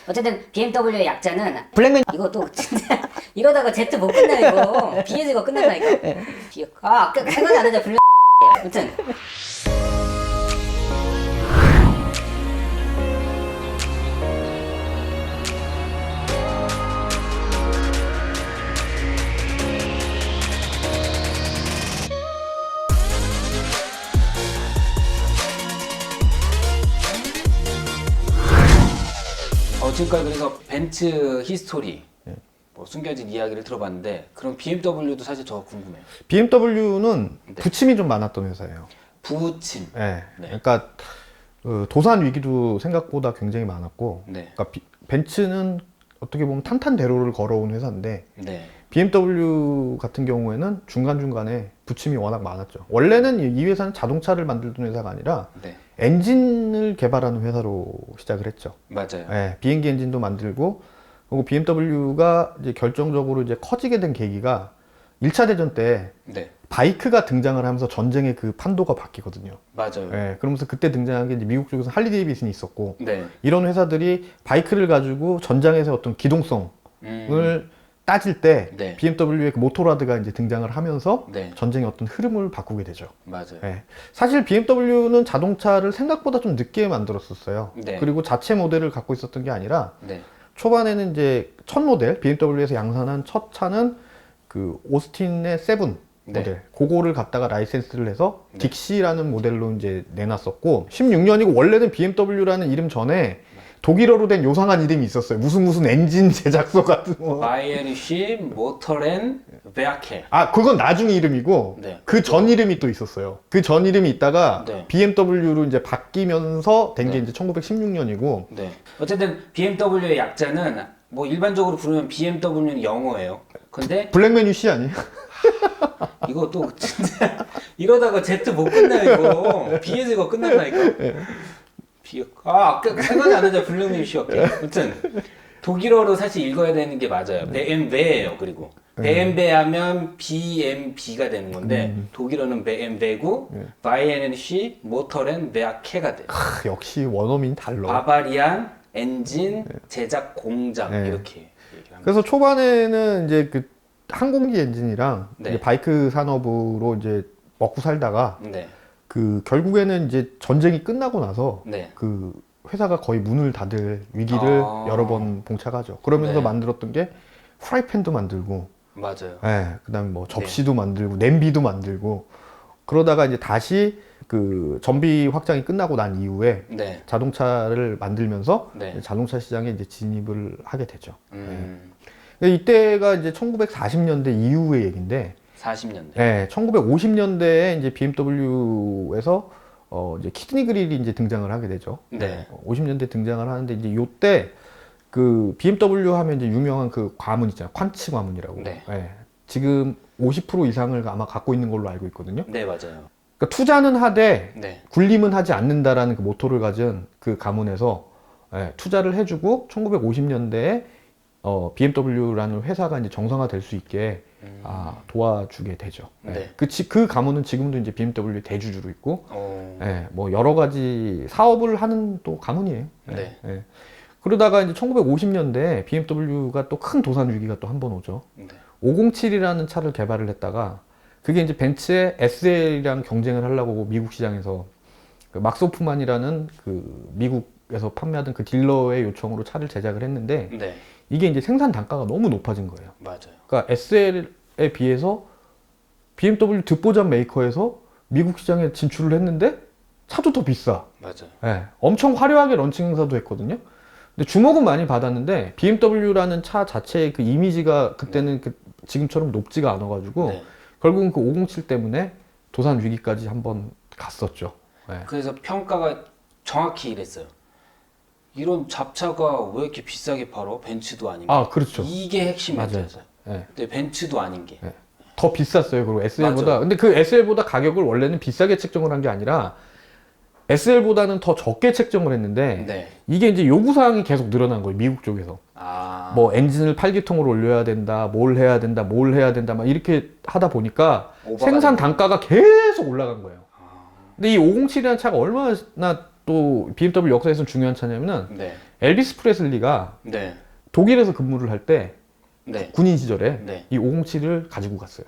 어쨌든 BMW의 약자는 블랙맨. 이거 또 진짜 이러다가 Z 못 끝나 이거. BS 이거 끝난다 이거. 아까 생각이 안 나죠 블랙. 아무튼. 지금까지 그래서 벤츠 히스토리, 뭐 숨겨진 이야기를 들어봤는데, 그럼 BMW도 사실 저 궁금해요. BMW는 부침이 좀 많았던 회사예요. 부침. 네. 네. 그러니까 도산 위기도 생각보다 굉장히 많았고, 네. 그러니까 벤츠는 어떻게 보면 탄탄대로를 걸어온 회사인데, 네. BMW 같은 경우에는 중간중간에 부침이 워낙 많았죠. 원래는 이 회사는 자동차를 만들던 회사가 아니라 네. 엔진을 개발하는 회사로 시작을 했죠. 맞아요. 네, 비행기 엔진도 만들고, 그리고 BMW가 이제 결정적으로 이제 커지게 된 계기가 1차 대전 때 네. 바이크가 등장을 하면서 전쟁의 그 판도가 바뀌거든요. 맞아요. 네, 그러면서 그때 등장한 게 이제 미국 쪽에서 할리 데이비슨이 있었고, 네. 이런 회사들이 바이크를 가지고 전장에서 어떤 기동성을 따질 때 네. BMW의 그 모토라드가 이제 등장을 하면서 네. 전쟁의 어떤 흐름을 바꾸게 되죠. 맞아요. 네. 사실 BMW는 자동차를 생각보다 좀 늦게 만들었었어요. 네. 그리고 자체 모델을 갖고 있었던 게 아니라 네. 초반에는 이제 첫 모델, BMW에서 양산한 첫 차는 그 오스틴의 세븐 네. 모델, 그거를 갖다가 라이센스를 해서 네. 딕시라는 모델로 이제 내놨었고, 16년이고 원래는 BMW라는 이름 전에 독일어로 된 요상한 이름이 있었어요. 무슨 엔진 제작소 같은 거. 바이에르시 모터렌 베아케. 아, 그건 나중 이름이고, 네. 그 전 이름이 또 있었어요. 그 전 이름이 있다가 네. BMW로 이제 바뀌면서 된 게 네. 이제 1916년이고, 네. 어쨌든 BMW의 약자는 뭐 일반적으로 부르면 BMW는 영어예요. 근데 블랙메뉴 C 아니에요? 이거 또 진짜 이러다가 Z 못 끝나 이거. BS 이거 끝난다니까. 아까 생각이 안 나죠. 블랙맨 쇼케. 아무튼 독일어로 사실 읽어야 되는 게 맞아요. BMW예요. 그리고 BMW 하면 BMB가 되는 건데 독일어는 BMW고 바이에르시 모터렌 베아케가 돼요. 역시 원어민이 달라. 바바리안 엔진 제작 공장 네. 이렇게 얘기를 합니다. 그래서 초반에는 이제 그 항공기 엔진이랑 네. 이제 바이크 산업으로 이제 먹고 살다가 네. 그 결국에는 이제 전쟁이 끝나고 나서 네. 그 회사가 거의 문을 닫을 위기를 아. 여러 번 봉착하죠. 그러면서 네. 만들었던 게 프라이팬도 만들고, 맞아요. 그다음에 뭐 접시도 만들고, 냄비도 만들고, 그러다가 이제 다시 그 전비 확장이 끝나고 난 이후에 네. 자동차를 만들면서 네. 자동차 시장에 이제 진입을 하게 되죠. 음. 이때가 이제 1940년대 이후의 얘기인데, 40년대. 네, 1950년대에 이제 BMW에서 이제 키드니 그릴이 이제 등장을 하게 되죠. 네. 50년대 등장을 하는데 이제 요때 그 BMW 하면 이제 유명한 그 과문 있잖아요. 퀀츠 과문이라고. 네. 지금 50% 이상을 아마 갖고 있는 걸로 알고 있거든요. 네, 맞아요. 그러니까 투자는 하되 네. 굴림은 하지 않는다라는 그 모토를 가진 그 가문에서 투자를 해주고 1950년대에 BMW라는 회사가 이제 정상화될 수 있게 도와주게 되죠. 네. 그 가문은 지금도 이제 BMW 대주주로 있고, 어. 뭐 여러 가지 사업을 하는 또 가문이에요. 네. 그러다가 이제 1950년대에 BMW가 또 큰 도산 위기가 또 한 번 오죠. 네. 507이라는 차를 개발을 했다가 그게 이제 벤츠의 SL이랑 경쟁을 하려고 미국 시장에서 그 막스 호프만이라는 그 미국에서 판매하던 그 딜러의 요청으로 차를 제작을 했는데 네. 이게 이제 생산 단가가 너무 높아진 거예요. 맞아요. 그러니까 SL에 비해서 BMW 듣보잡 메이커에서 미국 시장에 진출을 했는데 차도 더 비싸. 맞아요. 엄청 화려하게 런칭 행사도 했거든요. 근데 주목은 많이 받았는데 BMW라는 차 자체의 그 이미지가 그때는 지금처럼 높지가 않아가지고 네. 결국은 그 507 때문에 도산 위기까지 한번 갔었죠. 그래서 평가가 정확히 이랬어요. 이런 잡차가 왜 이렇게 비싸게 팔어? 벤츠도 아닌 게. 그렇죠. 이게 핵심 맞아요. 멘트였어요. 근데 벤츠도 아닌 게. 더 비쌌어요. 그리고 SL보다. 맞아. 근데 그 SL보다 가격을 원래는 비싸게 책정을 한 게 아니라 SL보다는 더 적게 책정을 했는데 네. 이게 이제 요구사항이 계속 늘어난 거예요. 미국 쪽에서. 뭐 엔진을 8기통으로 올려야 된다, 뭘 해야 된다, 막 이렇게 하다 보니까 생산 단가가 계속 올라간 거예요. 근데 이 507이라는 차가 얼마나 또 BMW 역사에서 중요한 차냐면은 네. 엘비스 프레슬리가 네. 독일에서 근무를 할 때 네. 군인 시절에 네. 이 507을 가지고 갔어요.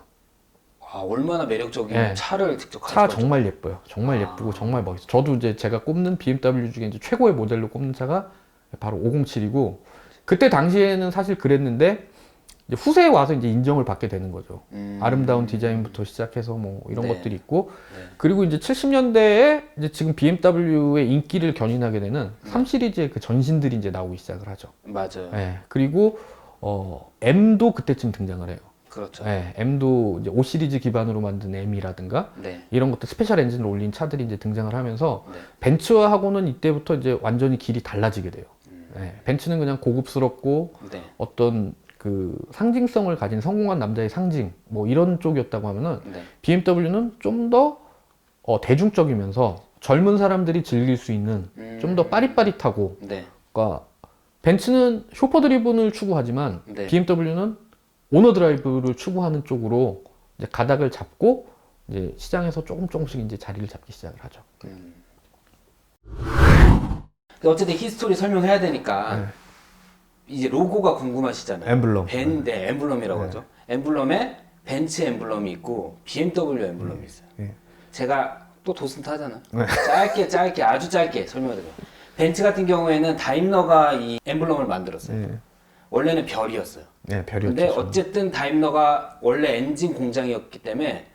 아, 얼마나 매력적인 네. 차를 직접 차 가져갔죠. 정말 예뻐요. 정말 예쁘고 정말 멋있어요. 저도 이제 제가 꼽는 BMW 중에 이제 최고의 모델로 꼽는 차가 바로 507이고 그때 당시에는 사실 그랬는데 이제 후세에 와서 이제 인정을 받게 되는 거죠. 아름다운 디자인부터 시작해서 뭐 이런 네. 것들이 있고 네. 그리고 이제 70년대에 이제 지금 BMW의 인기를 견인하게 되는 3 시리즈의 그 전신들이 이제 나오기 시작을 하죠. 맞아요. 예. 그리고 M도 그때쯤 등장을 해요. 그렇죠. 예. M도 이제 5 시리즈 기반으로 만든 M이라든가 네. 이런 것들 스페셜 엔진을 올린 차들이 이제 등장을 하면서 네. 벤츠와하고는 이때부터 이제 완전히 길이 달라지게 돼요. 예. 벤츠는 그냥 고급스럽고 네. 어떤 그 상징성을 가진 성공한 남자의 상징 뭐 이런 쪽이었다고 하면은 네. BMW는 좀 더 대중적이면서 젊은 사람들이 즐길 수 있는 좀 더 빠릿빠릿하고 네. 그러니까 벤츠는 쇼퍼 드리븐을 추구하지만 네. BMW는 오너 드라이브를 추구하는 쪽으로 이제 가닥을 잡고 이제 시장에서 조금씩 이제 자리를 잡기 시작을 하죠. 어쨌든 히스토리 설명해야 되니까 네. 이제 로고가 궁금하시잖아요. 엠블럼. 네, 엠블럼이라고 네. 하죠. 엠블럼에 벤츠 엠블럼이 있고 BMW 엠블럼이 있어요. 네. 제가 또 도슨트 하잖아. 네. 짧게 아주 짧게 설명드려요. 벤츠 같은 경우에는 다임러가 이 엠블럼을 만들었어요. 네. 원래는 별이었어요. 네, 별이었죠. 근데 어쨌든 다임러가 원래 엔진 공장이었기 때문에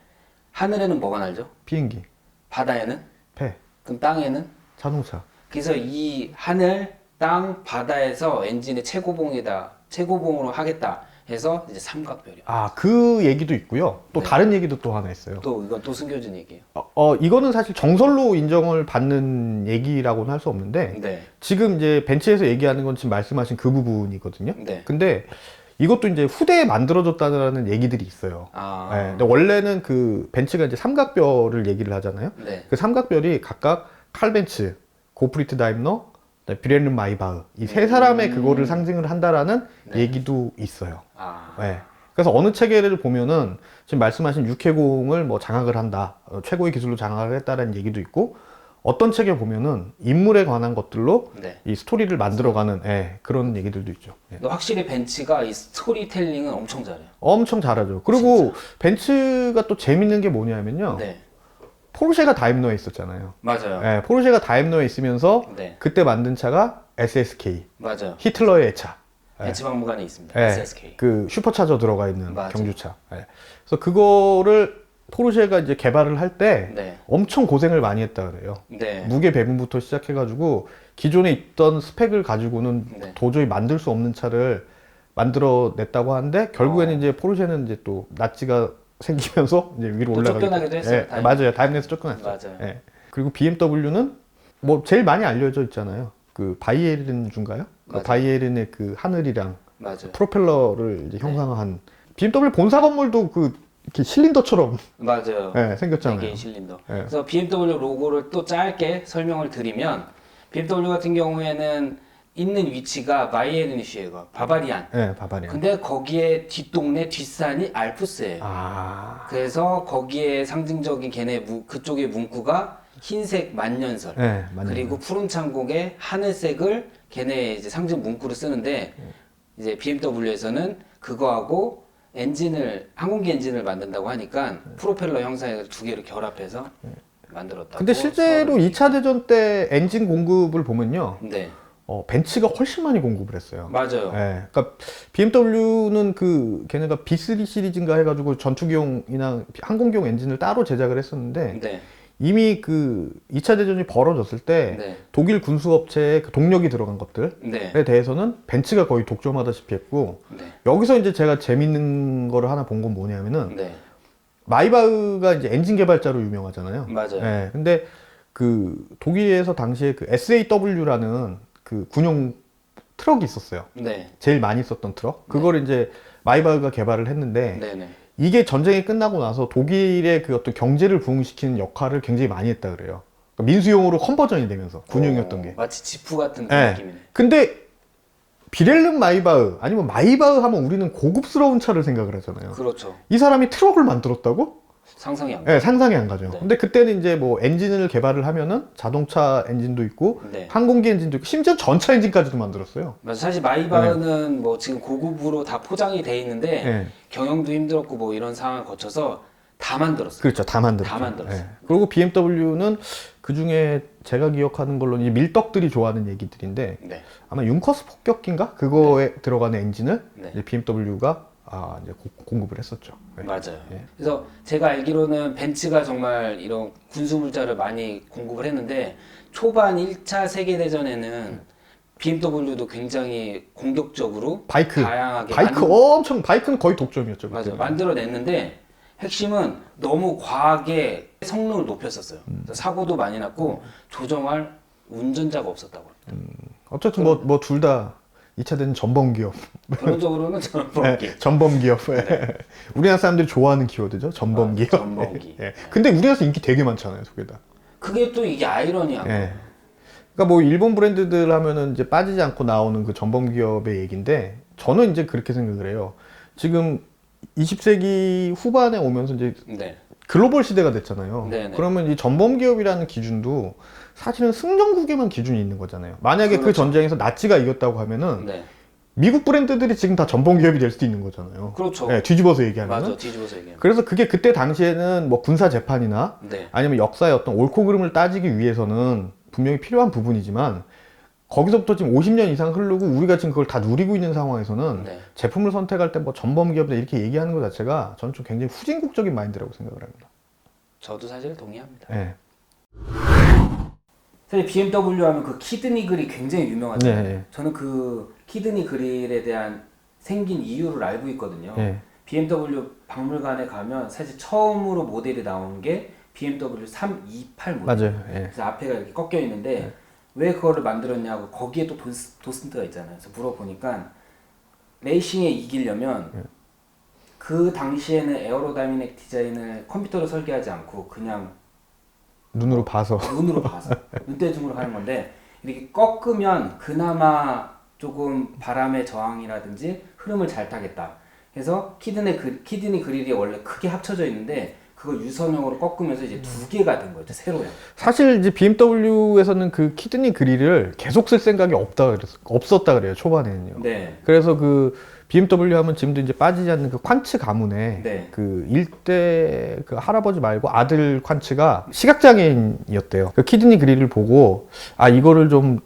하늘에는 뭐가 날죠? 비행기, 바다에는? 배, 그럼 땅에는? 자동차. 그래서 이 하늘, 땅, 바다에서 엔진의 최고봉으로 하겠다 해서 이제 삼각별이요. 그 얘기도 있고요. 또 네. 다른 얘기도 또 하나 있어요. 또 이건 또 숨겨진 얘기예요. 이거는 사실 정설로 인정을 받는 얘기라고는 할 수 없는데 네, 지금 이제 벤츠에서 얘기하는 건 지금 말씀하신 그 부분이거든요. 네. 근데 이것도 이제 후대에 만들어졌다는 얘기들이 있어요. 네, 근데 원래는 그 벤츠가 이제 삼각별을 얘기를 하잖아요. 네. 그 삼각별이 각각 칼 벤츠, 고프리트 다임러, 비렐름 마이바흐 이 세 사람의 그거를 상징을 한다라는 네. 얘기도 있어요. 아, 네. 그래서 어느 체계를 보면은 지금 말씀하신 6회공을 뭐 장악을 한다, 최고의 기술로 장악을 했다라는 얘기도 있고 어떤 책에 보면은 인물에 관한 것들로 네. 이 스토리를 만들어가는 그런 얘기들도 있죠. 예. 근데 확실히 벤츠가 이 스토리텔링은 엄청 잘해요. 엄청 잘하죠. 그리고 벤츠가 또 재밌는 게 뭐냐면요. 네, 포르쉐가 다임러에 있었잖아요. 맞아요. 예, 포르쉐가 다임러에 있으면서 네, 그때 만든 차가 SSK, 맞아요. 히틀러의 애차. 벤츠 박물관에 있습니다. 예, SSK. 그 슈퍼차저 들어가 있는 맞아. 경주차. 예. 그래서 그거를 포르쉐가 이제 개발을 할 때 네, 엄청 고생을 많이 했다 그래요. 네, 무게 배분부터 시작해가지고 기존에 있던 스펙을 가지고는 네. 도저히 만들 수 없는 차를 만들어냈다고 하는데 결국에는 이제 포르쉐는 이제 또 나치가 생기면서 이제 위로 또 올라가게 쫓겨나기도 했어요, 예, 다행히. 맞아요. 다임ler에서 쫓겨났죠. 맞아요. 예. 그리고 BMW는 뭐 제일 많이 알려져 있잖아요. 그 바이에른주인가요? 그 맞아요. 바이에른의 그 하늘이랑 맞아요. 프로펠러를 이제 형상화한 BMW 본사 건물도 그 이렇게 실린더처럼 맞아요. 생겼잖아요. 4개인 실린더. 예. 그래서 BMW 로고를 또 짧게 설명을 드리면 BMW 같은 경우에는 있는 위치가 바이에른슈에거, 바바리안. 예, 바바리안. 근데 거기에 뒷동네 뒷산이 알프스예요. 그래서 거기에 상징적인 그쪽의 문구가 흰색 만년설. 예, 맞아요. 그리고 푸른 창곡에 하늘색을 걔네 이제 상징 문구를 쓰는데 이제 BMW에서는 그거하고 항공기 엔진을 만든다고 하니까 프로펠러 형상의 두 개를 결합해서 만들었다고. 근데 실제로 2차 대전 때 엔진 공급을 보면요. 네, 벤츠가 훨씬 많이 공급을 했어요. 맞아요. 예, 그러니까 BMW는 걔네가 B3 시리즈인가 해가지고 전투기용이나 항공기용 엔진을 따로 제작을 했었는데 네, 이미 그 2차 대전이 벌어졌을 때 네, 독일 군수업체에 그 동력이 들어간 것들에 네, 대해서는 벤츠가 거의 독점하다시피 했고 네, 여기서 이제 제가 재밌는 거를 하나 본 건 뭐냐면은 네, 마이바흐가 이제 엔진 개발자로 유명하잖아요. 맞아요. 예, 근데 그 독일에서 당시에 그 SAW라는 그 군용 트럭이 있었어요. 네, 제일 많이 썼던 트럭. 그걸 이제 마이바흐가 개발을 했는데 네, 네. 이게 전쟁이 끝나고 나서 독일의 그 어떤 경제를 부흥시키는 역할을 굉장히 많이 했다 그래요. 그러니까 민수용으로 컨버전이 되면서 군용이었던 게. 마치 지프 같은 네. 느낌이네. 근데 비렐름 마이바흐 아니면 마이바흐 하면 우리는 고급스러운 차를 생각을 하잖아요. 그렇죠. 이 사람이 트럭을 만들었다고? 상상이 안 네, 상상이 안 가죠. 네. 근데 그때는 이제 뭐 엔진을 개발을 하면은 자동차 엔진도 있고 네. 항공기 엔진도 있고 심지어 전차 엔진까지도 만들었어요. 맞아. 사실 마이바흐는 뭐 지금 고급으로 다 포장이 돼 있는데 네. 경영도 힘들었고 뭐 이런 상황을 거쳐서 다 만들었어요. 그렇죠. 다 만들었죠. 다 만들었어요. 네. 그리고 BMW는 그 중에 제가 기억하는 걸로 이 밀떡들이 좋아하는 얘기들인데 네. 아마 융커스 폭격기인가 그거에 들어가는 엔진을 네. 이제 BMW가 이제 공급을 했었죠. 네. 맞아요. 네. 그래서 제가 알기로는 벤츠가 정말 이런 군수물자를 많이 공급을 했는데 초반 1차 세계대전에는 BMW도 굉장히 공격적으로 바이크 다양하게 엄청 바이크는 거의 독점이었죠. 맞아 그때는. 만들어냈는데 핵심은 너무 과하게 성능을 높였었어요. 그래서 사고도 많이 났고 조정할 운전자가 없었다고 합니다. 어쨌든 뭐 둘 다 2차 대전 전범 기업. 결론적으로는 저는 볼게. 네, 전범 기업. 우리나라 사람들이 좋아하는 키워드죠. 전범 기업. 전범기. 예. 근데 우리나라에서 인기 되게 많잖아요, 속에다. 그게 또 이게 아이러니한 예. 그러니까 뭐 일본 브랜드들 하면은 이제 빠지지 않고 나오는 그 전범 기업의 얘기인데 저는 이제 그렇게 생각을 해요. 지금 20세기 후반에 오면서 이제 네. 글로벌 시대가 됐잖아요. 네네. 그러면 이 전범 기업이라는 기준도 사실은 승전국에만 기준이 있는 거잖아요. 만약에 그 그렇죠. 전쟁에서 나치가 이겼다고 하면은 네. 미국 브랜드들이 지금 다 전범 기업이 될 수도 있는 거잖아요. 그렇죠. 예, 뒤집어서 얘기하면. 맞아. 뒤집어서 얘기하면. 그래서 그게 그때 당시에는 뭐 군사 재판이나 네. 아니면 역사의 어떤 옳고 그름을 따지기 위해서는 분명히 필요한 부분이지만 거기서부터 지금 50년 이상 흐르고 우리가 지금 그걸 다 누리고 있는 상황에서는 네. 제품을 선택할 때 뭐 전범 기업이다 이렇게 얘기하는 것 자체가 저는 좀 굉장히 후진국적인 마인드라고 생각을 합니다. 저도 사실 동의합니다. 예. 사실 BMW 하면 그 키드니 그릴 굉장히 유명하잖아요. 네. 저는 그 키드니 그릴에 대한 생긴 이유를 알고 있거든요. 예. BMW 박물관에 가면 사실 처음으로 모델이 나온 게 BMW 328 모델. 맞아요. 예. 그래서 앞에가 이렇게 꺾여 있는데 왜 그거를 만들었냐고 거기에 또 도슨트가 있잖아요. 그래서 물어보니까 레이싱에 이기려면 그 당시에는 에어로다이내믹 디자인을 컴퓨터로 설계하지 않고 그냥 눈으로 봐서. 눈으로 봐서 눈대중으로 하는 건데 이렇게 꺾으면 그나마 조금 바람의 저항이라든지 흐름을 잘 타겠다. 그래서 키드니 그릴이 원래 크게 합쳐져 있는데 그걸 유선형으로 꺾으면서 이제 두 개가 된 거죠. 세로형. 사실 이제 BMW에서는 그 키드니 그릴을 계속 쓸 생각이 없었다 그래요. 초반에는요. 네. 그래서 그 BMW 하면 지금도 이제 빠지지 않는 그 퀀츠 가문에 네. 그 일대 그 할아버지 말고 아들 퀀츠가 시각장애인이었대요. 그 키드니 그릴을 보고 이거를 좀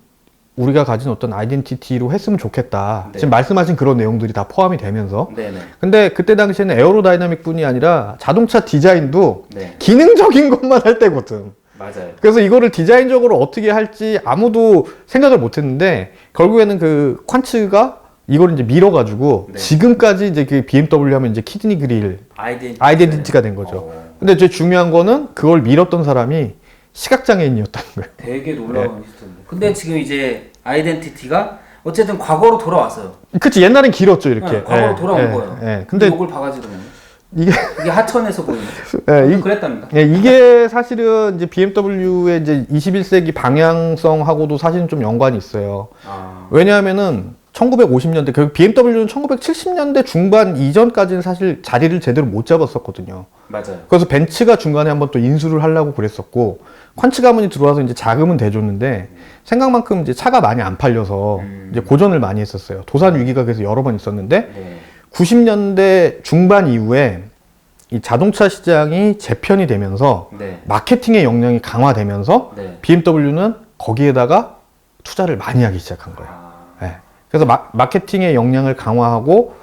우리가 가진 어떤 아이덴티티로 했으면 좋겠다. 네. 지금 말씀하신 그런 내용들이 다 포함이 되면서. 네네. 근데 그때 당시에는 에어로다이나믹 뿐이 아니라 자동차 디자인도 네. 기능적인 것만 할 때거든. 맞아요. 그래서 이거를 디자인적으로 어떻게 할지 아무도 생각을 못 했는데 결국에는 그 퀀츠가 이걸 이제 밀어가지고 네. 지금까지 이제 그 BMW 하면 이제 키드니 그릴 아이덴티티가 된 거죠. 근데 이제 중요한 거는 그걸 밀었던 사람이 시각장애인이었다는 거예요. 되게 놀라운 히스토리인데. 근데 지금 이제 아이덴티티가 어쨌든 과거로 돌아왔어요. 그치, 옛날엔 길었죠, 이렇게. 네, 과거로 돌아온 거예요. 근데 근데 이걸 바가지로 보면 이게, 이게 하천에서 보이는. 그랬답니다. 이게 사실은 이제 BMW의 이제 21세기 방향성하고도 사실은 좀 연관이 있어요. 왜냐하면은 1950년대, 결국 BMW는 1970년대 중반 이전까지는 사실 자리를 제대로 못 잡았었거든요. 맞아요. 그래서 벤츠가 중간에 한번 또 인수를 하려고 그랬었고, 퀀츠 가문이 들어와서 이제 자금은 대줬는데, 생각만큼 이제 차가 많이 안 팔려서 이제 고전을 많이 했었어요. 도산 위기가 그래서 여러 번 있었는데, 네. 90년대 중반 이후에 이 자동차 시장이 재편이 되면서, 네. 마케팅의 역량이 강화되면서, 네. BMW는 거기에다가 투자를 많이 하기 시작한 거예요. 네. 그래서 마케팅의 역량을 강화하고,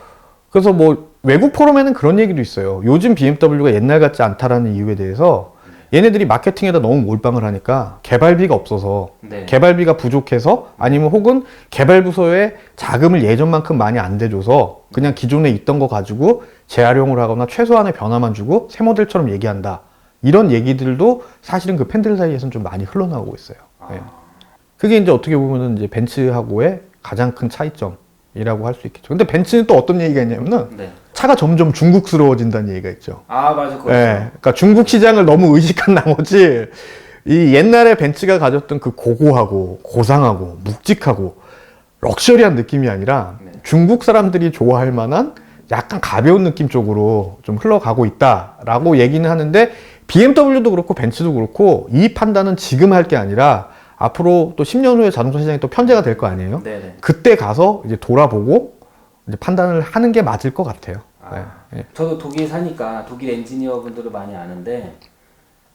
그래서 뭐 외국 포럼에는 그런 얘기도 있어요. 요즘 BMW가 옛날 같지 않다라는 이유에 대해서 얘네들이 마케팅에다 너무 몰빵을 하니까 개발비가 없어서, 네. 개발비가 부족해서, 아니면 혹은 개발 부서에 자금을 예전만큼 많이 안 대줘서 그냥 기존에 있던 거 가지고 재활용을 하거나 최소한의 변화만 주고 새 모델처럼 얘기한다. 이런 얘기들도 사실은 그 팬들 사이에서는 좀 많이 흘러나오고 있어요. 네. 그게 이제 어떻게 보면은 이제 벤츠하고의 가장 큰 차이점이라고 할 수 있겠죠. 근데 벤츠는 또 어떤 얘기가 있냐면은 네. 차가 점점 중국스러워진다는 얘기가 있죠. 맞아. 그거. 예, 그러니까 중국 시장을 너무 의식한 나머지 이 옛날에 벤츠가 가졌던 그 고고하고 고상하고 묵직하고 럭셔리한 느낌이 아니라 네. 중국 사람들이 좋아할 만한 약간 가벼운 느낌 쪽으로 좀 흘러가고 있다라고 얘기는 하는데 BMW도 그렇고 벤츠도 그렇고 이 판단은 지금 할 게 아니라 앞으로 또 10년 후에 자동차 시장이 또 편제가 될 거 아니에요? 네네. 그때 가서 이제 돌아보고 이제 판단을 하는 게 맞을 것 같아요. 네. 저도 독일 사니까 독일 엔지니어 분들을 많이 아는데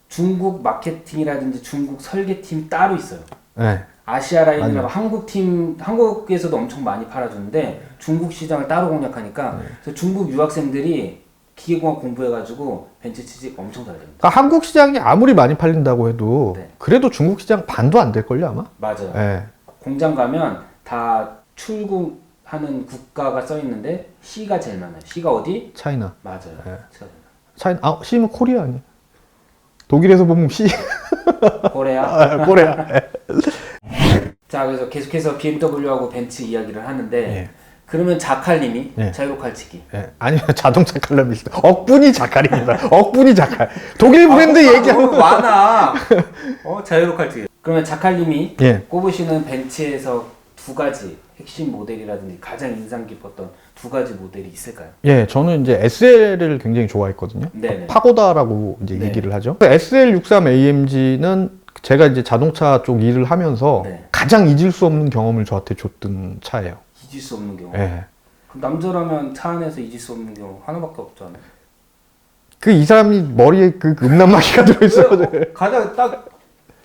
중국 마케팅이라든지 중국 설계팀 따로 있어요. 네. 아시아 라인이라고 한국 팀, 한국에서도 엄청 많이 팔아주는데 중국 시장을 따로 공략하니까 그래서 중국 유학생들이 기계공학 공부해가지고 벤츠 취직 엄청 잘 됩니다. 그러니까 한국 시장이 아무리 많이 팔린다고 해도 네. 그래도 중국 시장 반도 안 될걸요 아마? 맞아요. 네. 공장 가면 다 출국하는 국가가 써 있는데 C가 제일 많아요. C가 어디? 차이나. 맞아요. 네. C가 제일 차이나. 아, C는 코리아 아니에요? 독일에서 보면 C. 많아요. 코레아. 아, 코리아. 네. 자, 그래서 계속해서 BMW하고 벤츠 이야기를 하는데 예. 그러면 자칼님이 예. 자유로 칼치기. 네. 아니요, 자동차 칼럼니스트. 억분이 자칼입니다. 억분이 자칼. 독일 브랜드 얘기하면. 너무 많아. 자유로 칼치기. 그러면 자칼님이 예. 꼽으시는 벤츠에서 두 가지 핵심 모델이라든지 가장 인상 깊었던 두 가지 모델이 있을까요? 예, 저는 이제 SL을 굉장히 좋아했거든요. 네네. 파고다라고 이제 네. 얘기를 하죠. SL63AMG는 제가 이제 자동차 쪽 일을 하면서 네. 가장 잊을 수 없는 경험을 저한테 줬던 차예요. 잊을 수 없는 경우. 예. 그럼 남자라면 차 안에서 잊을 수 없는 경우 하나밖에 없잖아요. 이 사람이 머리에 그 음란마귀가 들어있어요. 가장 딱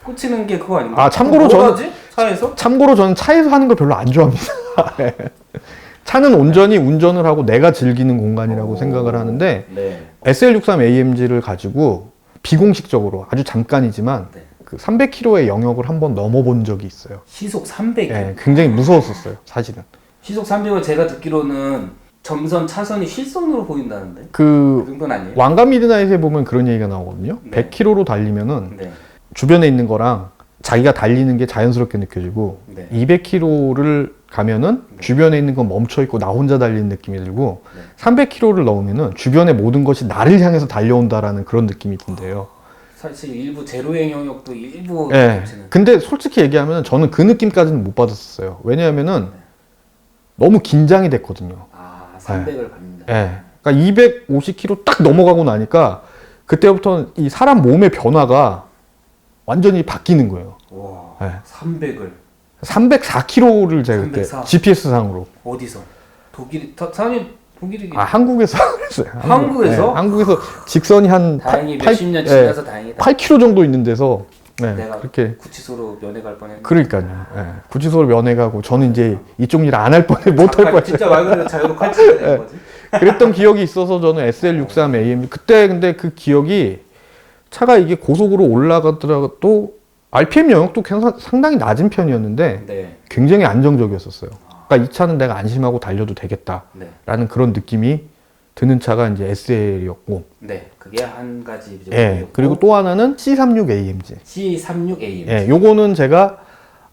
꽂히는 게 그거 아닌가? 아, 참고로 뭐 저는- 하지? 차에서? 참고로 저는 차에서 하는 걸 별로 안 좋아합니다. 예. 차는 온전히 운전을 하고 내가 즐기는 공간이라고 생각을 하는데 네. SL63AMG를 가지고 비공식적으로 아주 잠깐이지만 네. 그 300km의 영역을 한번 넘어본 적이 있어요. 시속 300. 예, 굉장히 무서웠었어요, 사실은. 시속 300을 제가 듣기로는 점선 차선이 실선으로 보인다는데. 그 그 정도는 아니에요? 왕가 미드나잇에 보면 그런 얘기가 나오거든요. 네. 100km로 달리면은 네. 주변에 있는 거랑 자기가 달리는 게 자연스럽게 느껴지고 네. 200km를 가면은 주변에 있는 건 멈춰 있고 나 혼자 달리는 느낌이 들고 네. 300km를 넘으면은 주변의 모든 것이 나를 향해서 달려온다라는 그런 느낌이 든대요. 사실 일부 제로의 영역도 일부 예. 겹치는. 근데 솔직히 얘기하면 저는 그 느낌까지는 못 받았었어요. 왜냐하면은 너무 긴장이 됐거든요. 아, 300을 밟는다. 예. 그러니까 250km 딱 넘어가고 나니까 그때부터 이 사람 몸의 변화가 완전히 바뀌는 거예요. 와, 네. 300을 304km를 제가 그때 304. GPS 상으로 어디서? 사람이 독일이 한국에서 했어요. 한국에서? 네, 한국에서 직선이 한 다행히 8, 몇십 년 지나서 다행이다. 8km 정도 있는 데서 네, 내가 그렇게 구치소로 면회 갈 뻔했는데. 그러니까요. 예. 구치소를 면회 가고 저는 이제 이쪽 일 안 할 뻔해 못 할 뻔했어요. 진짜 말 그대로 자유로 칼치게 된 거지. 그랬던 기억이 있어서 저는 SL63AM 그때 근데 그 기억이 차가 이게 고속으로 올라가더라도 RPM 영역도 상당히 낮은 편이었는데 네. 굉장히 안정적이었었어요. 그러니까 이 차는 내가 안심하고 달려도 되겠다라는 네. 그런 느낌이 드는 차가 이제 SL이었고, 네. 그게 한 가지 이제 예. 모델이었고. 그리고 또 하나는 C36AMG. C36AM. 예. 요거는 제가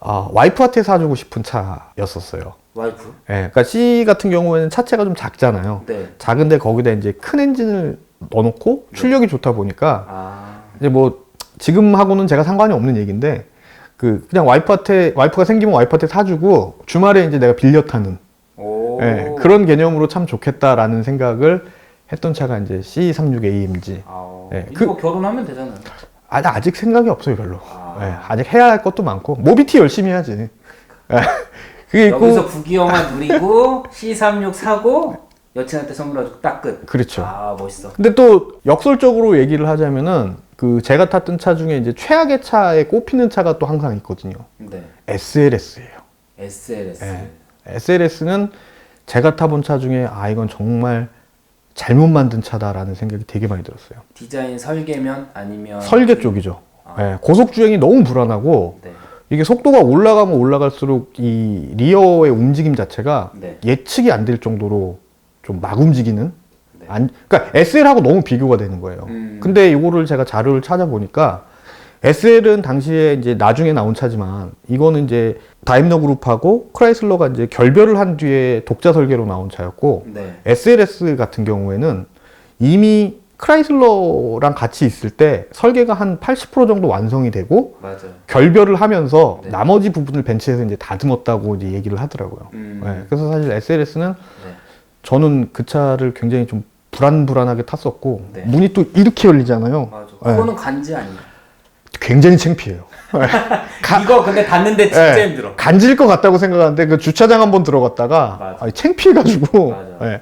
와이프한테 사주고 싶은 차였었어요. 와이프. 예. 그러니까 C 같은 경우에는 차체가 좀 작잖아요. 네. 작은데 거기다 이제 큰 엔진을 넣어놓고 출력이 좋다 보니까 아. 이제 뭐 지금하고는 제가 상관이 없는 얘기인데 그냥 와이프가 생기면 와이프한테 사주고 주말에 이제 내가 빌려 타는 오. 예, 그런 개념으로 참 좋겠다라는 생각을 했던 차가 이제 C36AMG. 아. 예, 이거 결혼하면 되잖아요. 아직 생각이 없어요 별로. 아. 예, 아직 해야 할 것도 많고 모비티 열심히 해야지. 예, 그게 있고 여기서 부귀영화 누리고 C36 사고 여친한테 선물해주고 딱 끝. 그렇죠. 아, 멋있어. 근데 또 역설적으로 얘기를 하자면은 제가 탔던 차 중에 이제 최악의 차에 꼽히는 차가 또 항상 있거든요. 네. SLS예요. SLS. 예. SLS는 제가 타본 차 중에 이건 정말 잘못 만든 차다라는 생각이 되게 많이 들었어요. 디자인 설계면 아니면 설계 쪽이죠. 아. 예, 고속 주행이 너무 불안하고 네. 이게 속도가 올라가면 올라갈수록 이 리어의 움직임 자체가 네. 예측이 안 될 정도로 좀 막 움직이는. 네. 그러니까 SL하고 너무 비교가 되는 거예요. 근데 이거를 제가 자료를 찾아보니까 SL은 당시에 이제 나중에 나온 차지만 이거는 이제 다임러 그룹하고 크라이슬러가 이제 결별을 한 뒤에 독자 설계로 나온 차였고 네. SLS 같은 경우에는 이미 크라이슬러랑 같이 있을 때 설계가 한 80% 정도 완성이 되고 맞아요. 결별을 하면서 네. 나머지 부분을 벤츠에서 이제 다듬었다고 이제 얘기를 하더라고요. 네, 그래서 사실 SLS는 네. 저는 그 차를 굉장히 좀 불안하게 탔었고 네. 문이 또 이렇게 열리잖아요. 맞아. 네. 그거는 간지 아니야. 굉장히 창피해요. 이거 근데 닫는데 진짜 네. 힘들어. 간질 것 같다고 생각하는데 그 주차장 한번 들어갔다가 맞아. 창피해가지고 맞아. 네.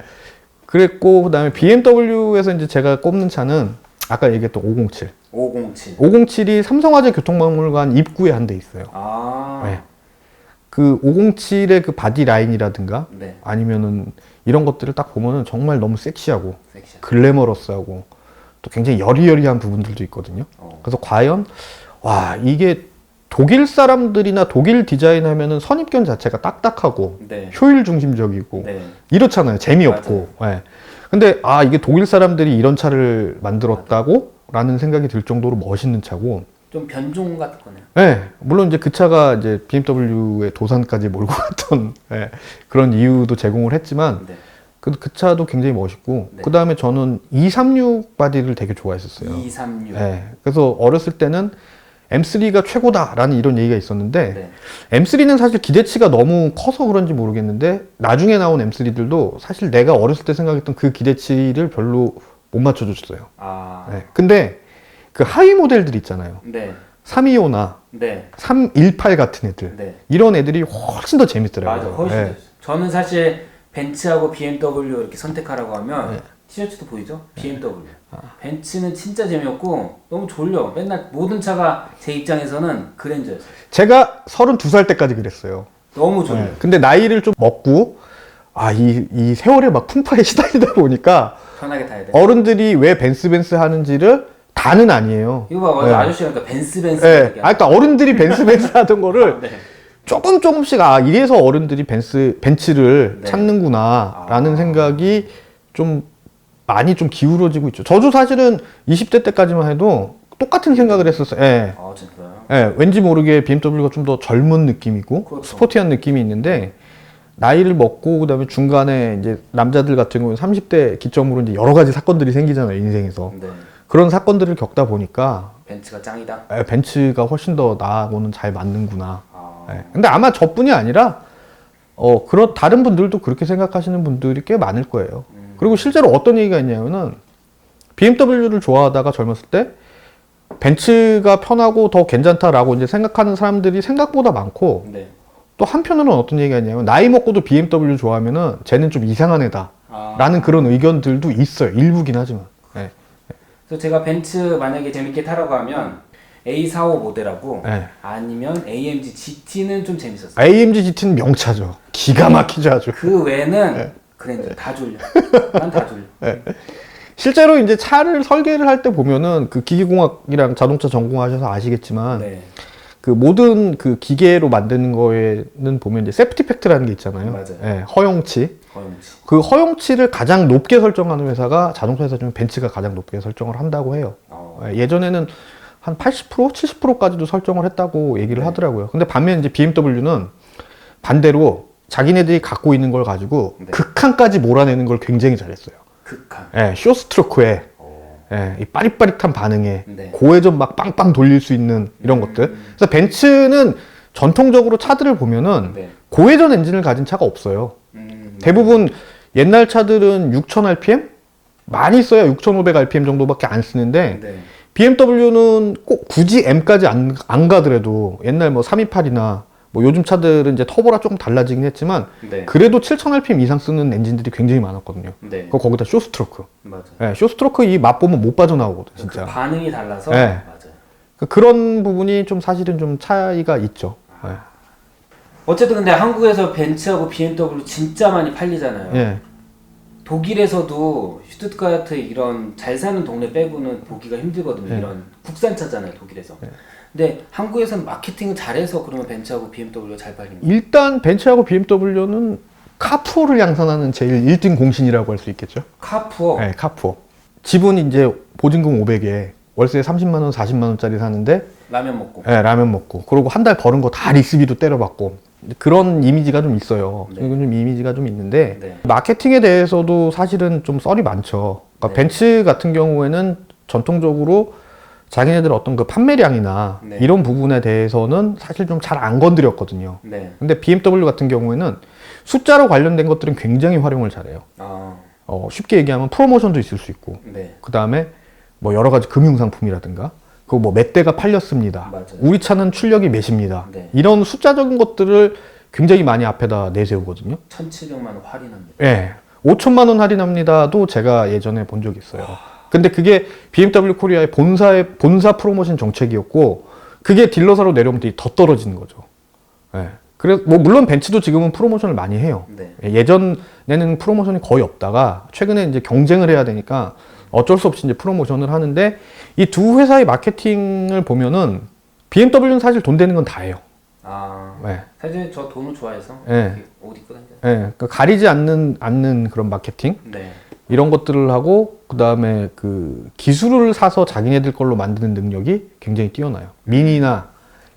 그랬고 그다음에 BMW에서 이제 제가 꼽는 차는 아까 얘기했던 507. 507. 507이 삼성화재 교통박물관 입구에 한 대 있어요. 아. 네. 그 507의 그 바디 라인이라든가 네. 아니면은 이런 것들을 딱 보면은 정말 너무 섹시하고 섹시하다. 글래머러스하고 또 굉장히 여리여리한 부분들도 있거든요. 그래서 과연 와 이게 독일 사람들이나 독일 디자인 하면은 선입견 자체가 딱딱하고 네. 효율 중심적이고 네. 이렇잖아요. 재미없고. 예. 근데 아 이게 독일 사람들이 이런 차를 만들었다고 라는 생각이 들 정도로 멋있는 차고 좀 변종 같은 거네요. 예, 물론 이제 그 차가 이제 BMW의 도산까지 몰고 갔던 그런 이유도 제공을 했지만 네. 그 차도 굉장히 멋있고 네. 그 다음에 저는 236 바디를 되게 좋아했었어요. 236. 예, 그래서 어렸을 때는 M3가 최고다라는 이런 얘기가 있었는데 네. M3는 사실 기대치가 너무 커서 그런지 모르겠는데 나중에 나온 M3들도 사실 내가 어렸을 때 생각했던 그 기대치를 별로 못 맞춰줬어요. 아. 네. 근데 그 하위 모델들 있잖아요. 네. 325나 네. 318 같은 애들. 네. 이런 애들이 훨씬 더 재밌더라고요. 맞아. 훨씬 네. 더. 저는 사실 벤츠하고 BMW 이렇게 선택하라고 하면 네. 티셔츠도 보이죠? BMW. 벤츠는 진짜 재미없고 너무 졸려. 맨날 모든 차가 제 입장에서는 그랜저였어요. 제가 32살 때까지 그랬어요. 너무 졸려. 네. 근데 나이를 좀 먹고 이 세월에 막 풍파에 시달리다 보니까 편하게 타야 돼. 어른들이 왜 벤츠 하는지를 다는 아니에요. 이거 봐, 네. 아저씨가 그러니까 벤츠 네. 얘기하는 그러니까 어른들이 벤츠 하던 거를 네. 조금씩 이래서 어른들이 벤츠를 네. 찾는구나라는 생각이 좀 많이 좀 기울어지고 있죠. 저도 사실은 20대 때까지만 해도 똑같은 생각을 했었어요. 예. 아 진짜요? 예, 왠지 모르게 BMW가 좀 더 젊은 느낌이고 그렇죠. 스포티한 느낌이 있는데 나이를 먹고 그다음에 중간에 이제 남자들 같은 경우는 30대 기점으로 이제 여러 가지 사건들이 생기잖아요, 인생에서. 네. 그런 사건들을 겪다 보니까 벤츠가 짱이다. 벤츠가 훨씬 더 나하고는 잘 맞는구나. 아. 예. 근데 아마 저뿐이 아니라 그런 다른 분들도 그렇게 생각하시는 분들이 꽤 많을 거예요. 그리고 실제로 어떤 얘기가 있냐면은 BMW를 좋아하다가 젊었을 때 벤츠가 편하고 더 괜찮다라고 이제 생각하는 사람들이 생각보다 많고 네. 또 한편으로는 어떤 얘기가 있냐면 나이 먹고도 BMW 좋아하면은 쟤는 좀 이상한 애다 라는 그런 의견들도 있어요. 일부긴 하지만. 예. 그래서 제가 벤츠 만약에 재밌게 타라고 하면 A45 모델하고 네. 아니면 AMG GT는 좀 재밌었어요. AMG GT는 명차죠. 기가 막히죠 아주. 그 외에는 그랜저 다 졸려. 난 다 졸려. 실제로 이제 차를 설계를 할 때 보면은 그 기계공학이랑 자동차 전공하셔서 아시겠지만 네. 그 모든 그 기계로 만드는 거에는 보면 이제 세프티 팩트라는 게 있잖아요. 맞아요. 예, 허용치. 허용치. 그 허용치를 가장 높게 설정하는 회사가 자동차 회사 중에 벤츠가 가장 높게 설정을 한다고 해요. 예, 예전에는 한 80%, 70%까지도 설정을 했다고 얘기를 네. 하더라고요. 근데 반면 이제 BMW는 반대로 자기네들이 갖고 있는 걸 가지고 네. 극한까지 몰아내는 걸 굉장히 잘했어요. 극한. 예, 쇼스트로크에 이 빠릿빠릿한 반응에 네. 고회전 막 빵빵 돌릴 수 있는 이런 것들. 그래서 벤츠는 전통적으로 차들을 보면은 네. 고회전 엔진을 가진 차가 없어요. 대부분 옛날 차들은 6000rpm? 많이 써야 6500rpm 정도밖에 안 쓰는데 네. BMW는 꼭 굳이 M까지 안 가더라도 옛날 뭐 328이나 뭐 요즘 차들은 이제 터보라 조금 달라지긴 했지만 네. 그래도 7000rpm 이상 쓰는 엔진들이 굉장히 많았거든요. 네. 거기다 쇼스트로크. 맞아. 예, 쇼스트로크 이 맛보면 못 빠져나오거든, 진짜. 그 반응이 달라서 네. 맞아요. 그런 부분이 좀 사실은 좀 차이가 있죠. 예. 어쨌든 근데 한국에서 벤츠하고 BMW 진짜 많이 팔리잖아요. 예. 독일에서도 슈투트가르트 이런 잘 사는 동네 빼고는 보기가 힘들거든요. 네. 이런 국산차잖아요, 독일에서. 근데 한국에서는 마케팅을 잘해서 그러면 벤츠하고 BMW가 잘 팔립니다. 일단 벤츠하고 BMW는 카푸어를 양산하는 제일 1등 공신이라고 할 수 있겠죠. 카푸어. 네, 카푸어. 집은 이제 보증금 500에 월세 30만 원, 40만 원짜리 사는데 라면 먹고. 네, 라면 먹고 그리고 한 달 벌은 거 다 리스비도 때려받고 그런 이미지가 좀 있어요. 네. 이건 좀 이미지가 좀 있는데 네. 마케팅에 대해서도 사실은 좀 썰이 많죠. 그러니까 네. 벤츠 같은 경우에는 전통적으로 자기네들 어떤 그 판매량이나 네. 이런 부분에 대해서는 사실 좀 잘 안 건드렸거든요. 네. 근데 BMW 같은 경우에는 숫자로 관련된 것들은 굉장히 활용을 잘해요. 아, 쉽게 얘기하면 프로모션도 있을 수 있고, 네. 그 다음에 뭐 여러 가지 금융상품이라든가, 그거 뭐 몇 대가 팔렸습니다. 맞아요. 우리 차는 출력이 몇입니다. 네. 이런 숫자적인 것들을 굉장히 많이 앞에다 내세우거든요. 1,700만 원 할인합니다. 예. 5천만 원 할인합니다도 제가 예전에 본 적이 있어요. 근데 그게 BMW 코리아의 본사 프로모션 정책이었고, 그게 딜러사로 내려오면 더 떨어지는 거죠. 예. 그래서 뭐 물론 벤츠도 지금은 프로모션을 많이 해요. 네. 예전에는 프로모션이 거의 없다가 최근에 이제 경쟁을 해야 되니까 어쩔 수 없이 이제 프로모션을 하는데, 이 두 회사의 마케팅을 보면은 BMW는 사실 돈 되는 건 다 해요. 아, 네. 사실 저 돈을 좋아해서 네. 이렇게 옷 입고 다니잖아요. 예, 그러니까 가리지 않는 그런 마케팅 네. 이런 것들을 하고, 그 다음에 그 기술을 사서 자기네들 걸로 만드는 능력이 굉장히 뛰어나요. 미니나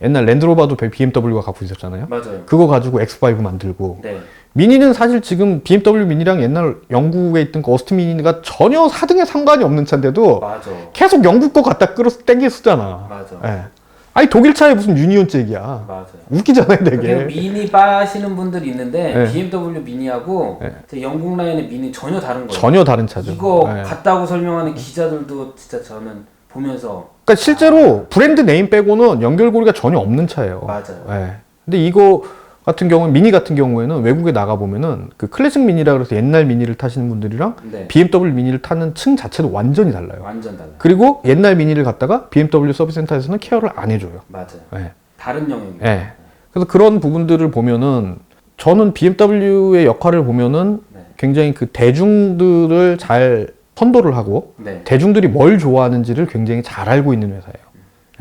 옛날 랜드로버도 BMW가 갖고 있었잖아요. 맞아요. 그거 가지고 X5 만들고, 네. 미니는 사실 지금 BMW 미니랑 옛날 영국에 있던 그 어스틴 미니가 전혀 사등에 상관이 없는 차인데도 맞아. 계속 영국 거 갖다 끌어서 땡겨 쓰잖아. 맞아. 예. 아니 독일 차에 무슨 유니온 잭이야. 맞아요. 웃기잖아요, 되게. 그리고 미니 빠시는 분들이 있는데 네. BMW 미니하고 네. 제 영국 라인의 미니 전혀 다른 거예요. 전혀 다른 차죠. 이거 예. 같다고 설명하는 기자들도 진짜 저는 보면서 그러니까 실제로 브랜드 네임 빼고는 연결고리가 전혀 없는 차예요. 맞아요. 예. 근데 이거 같은 경우는 미니 같은 경우에는 외국에 나가 보면은 그 클래식 미니라 그래서 옛날 미니를 타시는 분들이랑 네. BMW 미니를 타는 층 자체도 완전히 달라요. 완전 달라요. 그리고 옛날 미니를 갖다가 BMW 서비스 센터에서는 케어를 안 해줘요. 맞아요. 예. 다른 영역이에요. 예. 그래서 그런 부분들을 보면은 저는 BMW의 역할을 보면은 네. 굉장히 그 대중들을 잘 선도를 하고 네. 대중들이 뭘 좋아하는지를 굉장히 잘 알고 있는 회사예요.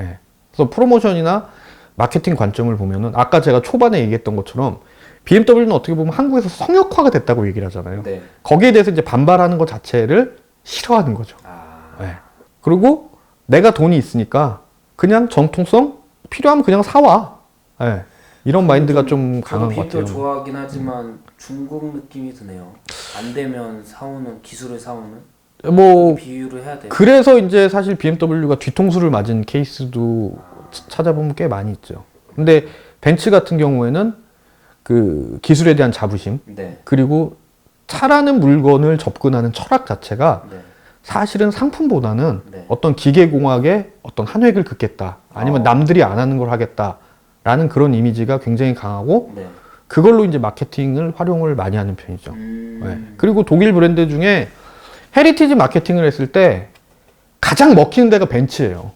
예. 그래서 프로모션이나 마케팅 관점을 보면은 아까 제가 초반에 얘기했던 것처럼 BMW는 어떻게 보면 한국에서 성역화가 됐다고 얘기를 하잖아요. 네. 거기에 대해서 이제 반발하는 것 자체를 싫어하는 거죠. 아, 예. 그리고 내가 돈이 있으니까 그냥 정통성 필요하면 그냥 사와. 예. 이런 마인드가 좀 강한 것 저도 같아요. 도 좋아하긴 하지만 중국 느낌이 드네요. 안 되면 사오는 기술을 사오는 뭐 비유를 해야 돼요. 그래서 이제 사실 BMW가 뒤통수를 맞은 케이스도 찾아보면 꽤 많이 있죠. 근데 벤츠 같은 경우에는 그 기술에 대한 자부심, 네. 그리고 차라는 물건을 접근하는 철학 자체가 네. 사실은 상품보다는 네. 어떤 기계공학의 어떤 한 획을 긋겠다, 아니면 남들이 안 하는 걸 하겠다라는 그런 이미지가 굉장히 강하고, 네. 그걸로 이제 마케팅을 활용을 많이 하는 편이죠. 음. 네. 그리고 독일 브랜드 중에 헤리티지 마케팅을 했을 때 가장 먹히는 데가 벤츠예요.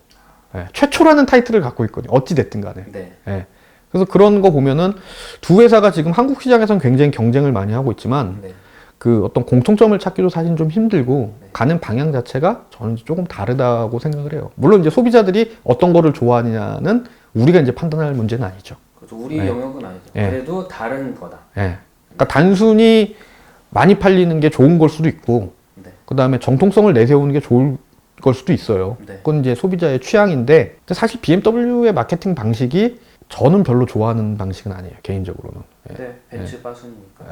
네. 최초라는 타이틀을 갖고 있거든요. 어찌 됐든 간에. 네. 네. 그래서 그런 거 보면은 두 회사가 지금 한국 시장에서는 굉장히 경쟁을 많이 하고 있지만 네. 그 어떤 공통점을 찾기도 사실 좀 힘들고, 네. 가는 방향 자체가 저는 조금 다르다고 생각을 해요. 물론 이제 소비자들이 어떤 거를 좋아하느냐는 우리가 이제 판단할 문제는 아니죠. 그렇죠. 우리 네. 영역은 아니죠. 네. 그래도 다른 거다. 예. 그러니까 단순히 많이 팔리는 게 좋은 걸 수도 있고, 네. 그 다음에 정통성을 내세우는 게 좋을 걸 수도 있어요. 네. 그건 이제 소비자의 취향인데, 근데 사실 BMW의 마케팅 방식이 저는 별로 좋아하는 방식은 아니에요, 개인적으로는. 예. 네. 벤츠 빠순이니까.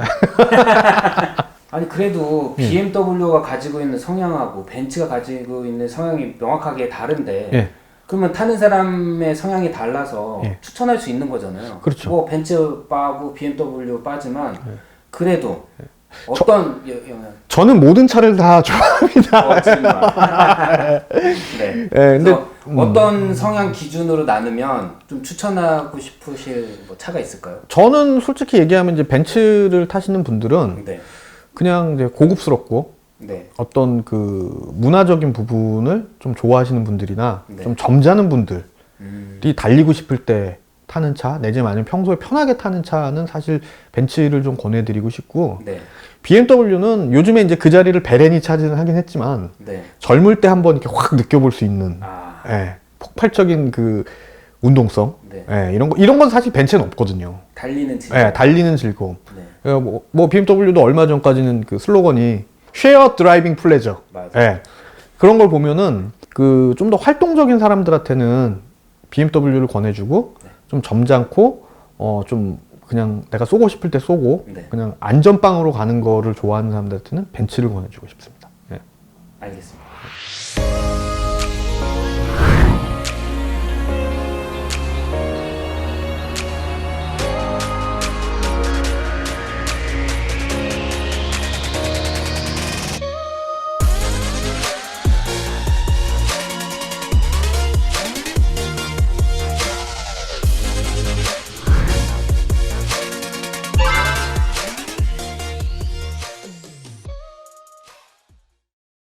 아니 그래도 BMW가 가지고 있는 성향하고 벤츠가 가지고 있는 성향이 명확하게 다른데 예. 그러면 타는 사람의 성향이 달라서 예. 추천할 수 있는 거잖아요. 그렇죠. 뭐 벤츠 빠고 BMW 빠지만 그래도 어떤 영향? 저는 모든 차를 다 좋아합니다. 정말. 네. 근데, 그래서 어떤 성향 기준으로 나누면 좀 추천하고 싶으실 뭐 차가 있을까요? 저는 솔직히 얘기하면 이제 벤츠를 타시는 분들은 네. 그냥 이제 고급스럽고 네. 어떤 그 문화적인 부분을 좀 좋아하시는 분들이나 네. 좀 점잖은 분들이 음. 달리고 싶을 때 타는 차, 내지는 아니면 평소에 편하게 타는 차는 사실 벤츠를 좀 권해드리고 싶고, 네. BMW는 요즘에 이제 그 자리를 베렌이 차지하긴 했지만 네. 젊을 때 한번 이렇게 확 느껴볼 수 있는 아. 폭발적인 그 운동성, 네. 이런 건 사실 벤츠는 없거든요. 달리는 즐거움. 달리는 즐거움. 네. 뭐 BMW도 얼마 전까지는 그 슬로건이 Share Driving Pleasure. 맞아요. 그런 걸 보면은 그 좀 더 활동적인 사람들한테는 BMW를 권해주고, 네. 좀 점잖고 좀 그냥 내가 쏘고 싶을 때 쏘고, 네. 그냥 안전빵으로 가는 거를 좋아하는 사람들한테는 벤츠를 권해주고 싶습니다. 예. 알겠습니다.